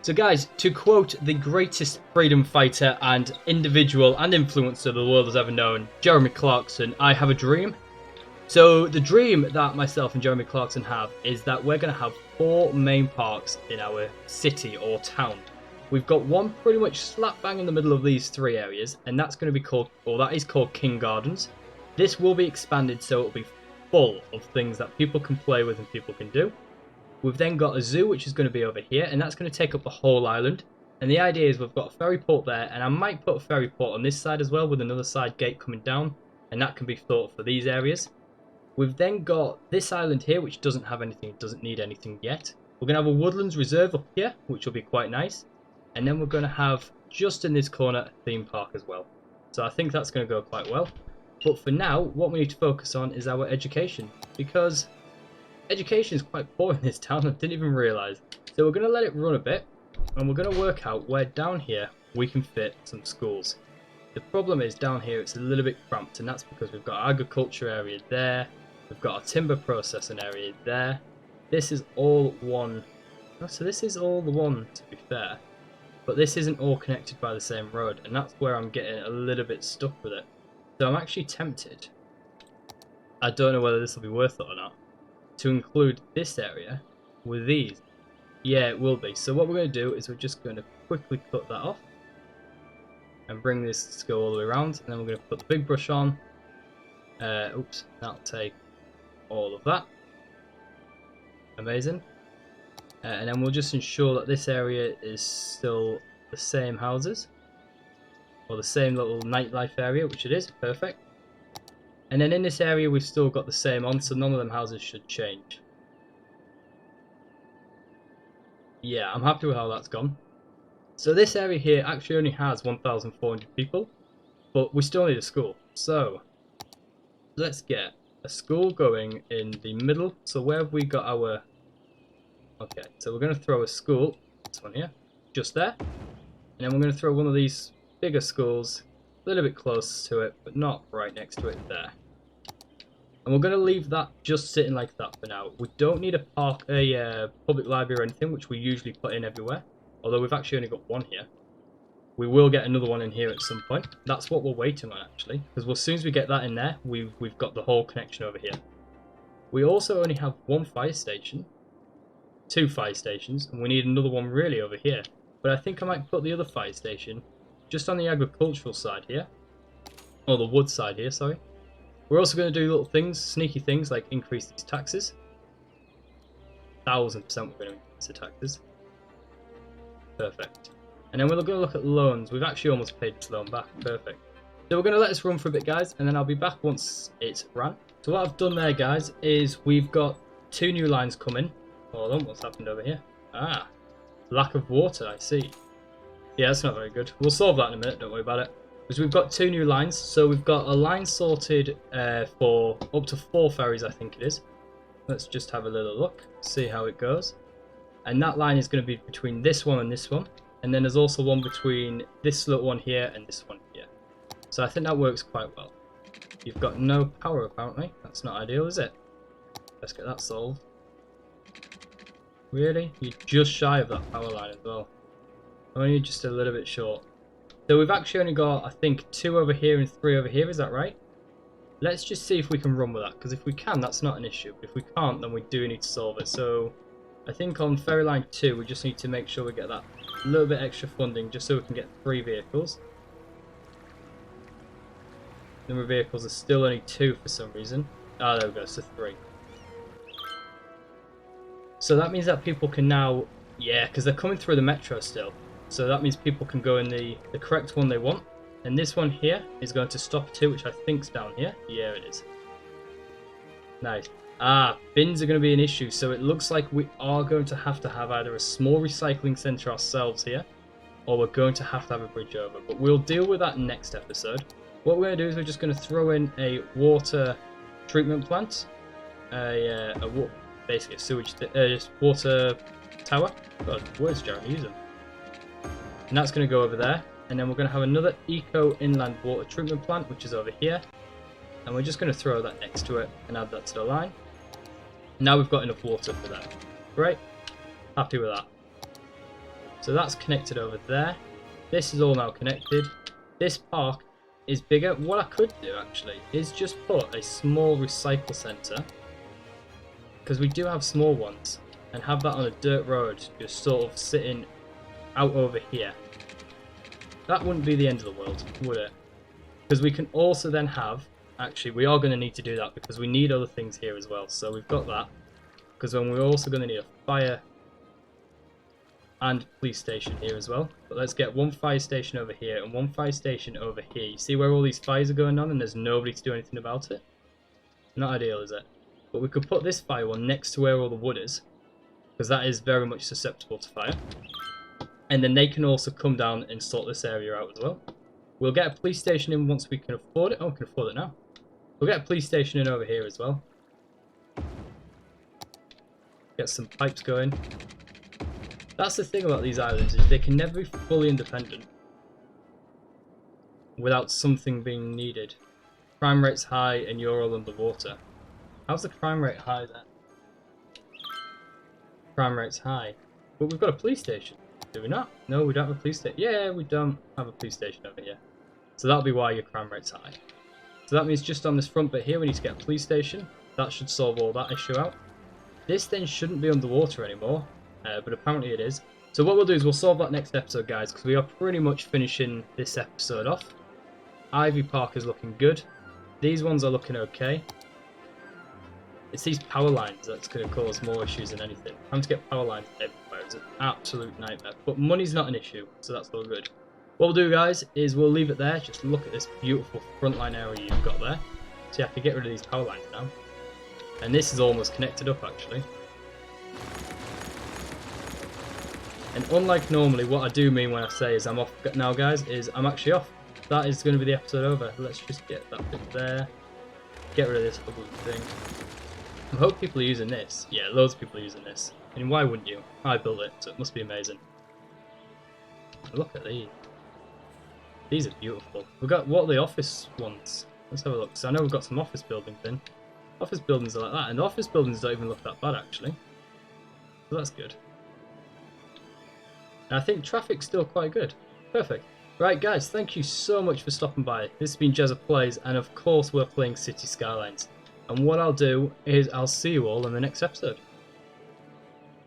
So guys, to quote the greatest freedom fighter and individual and influencer the world has ever known, Jeremy Clarkson, I have a dream. So the dream that myself and Jeremy Clarkson have is that we're going to have 4 main parks in our city or town. We've got one pretty much slap bang in the middle of these 3 areas, and that's going to be called, or that is called King Gardens. This will be expanded so it'll be full of things that people can play with and people can do. We've then got a zoo, which is going to be over here, and that's going to take up the whole island. And the idea is we've got a ferry port there, and I might put a ferry port on this side as well, with another side gate coming down, and that can be thought for these areas. We've then got this island here, which doesn't have anything, it doesn't need anything yet. We're going to have a woodlands reserve up here, which will be quite nice. And then we're going to have, just in this corner, a theme park as well. So I think that's going to go quite well. But for now, what we need to focus on is our education, because education is quite poor in this town, I didn't even realise. So we're going to let it run a bit, and we're going to work out where down here we can fit some schools. The problem is down here it's a little bit cramped, and that's because we've got our agriculture area there, we've got a timber processing area there. This is all one, so this is all the one to be fair, but this isn't all connected by the same road, and that's where I'm getting a little bit stuck with it. So I'm actually tempted, I don't know whether this will be worth it or not, to include this area with these. Yeah, it will be. So what we're going to do is we're just going to quickly cut that off and bring this to go all the way around, and then we're going to put the big brush on. Oops, that'll take all of that. Amazing. And then we'll just ensure that this area is still the same houses, or the same little nightlife area, which it is. Perfect. And then in this area we've still got the same on, so none of them houses should change. Yeah, I'm happy with how that's gone. So this area here actually only has 1,400 people, but we still need a school. So let's get a school going in the middle. So where have we got our... Okay, so we're going to throw a school, this one here, just there. And then we're going to throw one of these bigger schools a little bit close to it, but not right next to it there. And we're going to leave that just sitting like that for now. We don't need a public library or anything, which we usually put in everywhere. Although we've actually only got one here. We will get another one in here at some point. That's what we're waiting on actually. Because as soon as we get that in there, we've got the whole connection over here. We also only have 1 fire station. 2 fire stations. And we need another one really over here. But I think I might put the other fire station just on the agricultural side here. Or the wood side here, sorry. We're also going to do little things, sneaky things, like increase these taxes. 1000% we're going to increase the taxes. Perfect. And then we're going to look at loans. We've actually almost paid this loan back. Perfect. So we're going to let this run for a bit, guys, and then I'll be back once it's ran. So what I've done there, guys, is we've got 2 new lines coming. Hold on, what's happened over here? Ah, lack of water, I see. Yeah, that's not very good. We'll solve that in a minute, don't worry about it. Because we've got 2 new lines, so we've got a line sorted for up to 4 ferries, I think it is. Let's just have a little look, see how it goes. And that line is going to be between this one and this one. And then there's also one between this little one here and this one here. So I think that works quite well. You've got no power apparently. That's not ideal, is it? Let's get that solved. Really? You're just shy of that power line as well. Only just a little bit short. So we've actually only got, I think, 2 over here and 3 over here, is that right? Let's just see if we can run with that, because if we can, that's not an issue. If we can't, then we do need to solve it. So I think on ferry line 2, we just need to make sure we get that little bit extra funding, just so we can get 3 vehicles. Number of vehicles are still only 2 for some reason. Ah, there we go, so 3. So that means that people can now, yeah, because they're coming through the metro still. So that means people can go in the correct one they want. And this one here is going to stop too, which I think's down here. Yeah, it is. Nice. Ah, bins are going to be an issue. So it looks like we are going to have either a small recycling centre ourselves here, or we're going to have a bridge over. But we'll deal with that next episode. What we're going to do is we're just going to throw in a water treatment plant, basically a sewage, water tower. God, words, Jared, use them. And that's going to go over there. And then we're going to have another eco inland water treatment plant, which is over here. And we're just going to throw that next to it and add that to the line. Now we've got enough water for that. Great. Happy with that. So that's connected over there. This is all now connected. This park is bigger. What I could do actually is just put a small recycle centre, because we do have small ones, and have that on a dirt road just sort of sitting out over here. That wouldn't be the end of the world, would it? Because we can also then have, actually we are going to need to do that because we need other things here as well. So we've got that, because then we're also going to need a fire and police station here as well. But let's get one fire station over here and one fire station over here. You see where all these fires are going on and there's nobody to do anything about it? Not ideal, is it? But we could put this fire one next to where all the wood is, because that is very much susceptible to fire. And then they can also come down and sort this area out as well. We'll get a police station in once we can afford it. Oh, we can afford it now. We'll get a police station in over here as well. Get some pipes going. That's the thing about these islands, is they can never be fully independent without something being needed. Crime rate's high and you're all underwater. How's the crime rate high then? Crime rate's high. But we've got a police station. Do we not? No, we don't have a police station. Yeah, we don't have a police station over here. So that'll be why your crime rate's high. So that means just on this front bit here we need to get a police station. That should solve all that issue out. This then shouldn't be underwater anymore. But apparently it is. So what we'll do is we'll solve that next episode, guys, because we are pretty much finishing this episode off. Ivy Park is looking good. These ones are looking okay. It's these power lines that's going to cause more issues than anything. Having to get power lines everywhere is an absolute nightmare. But money's not an issue, so that's all good. What we'll do, guys, is we'll leave it there. Just look at this beautiful frontline area you've got there. See, I can get rid of these power lines now. And this is almost connected up, actually. And unlike normally, what I do mean when I say is I'm off now, guys, is I'm actually off. That is going to be the episode over. Let's just get that bit there. Get rid of this ugly thing. I hope people are using this. Yeah, loads of people are using this. I mean, why wouldn't you? I built it, so it must be amazing. Look at these. These are beautiful. We've got, what are the office ones? Let's have a look. So I know we've got some office buildings in. Office buildings are like that, and the office buildings don't even look that bad, actually. So that's good. And I think traffic's still quite good. Perfect. Right, guys, thank you so much for stopping by. This has been Jezza Plays, and of course we're playing City Skylines. And what I'll do is I'll see you all in the next episode.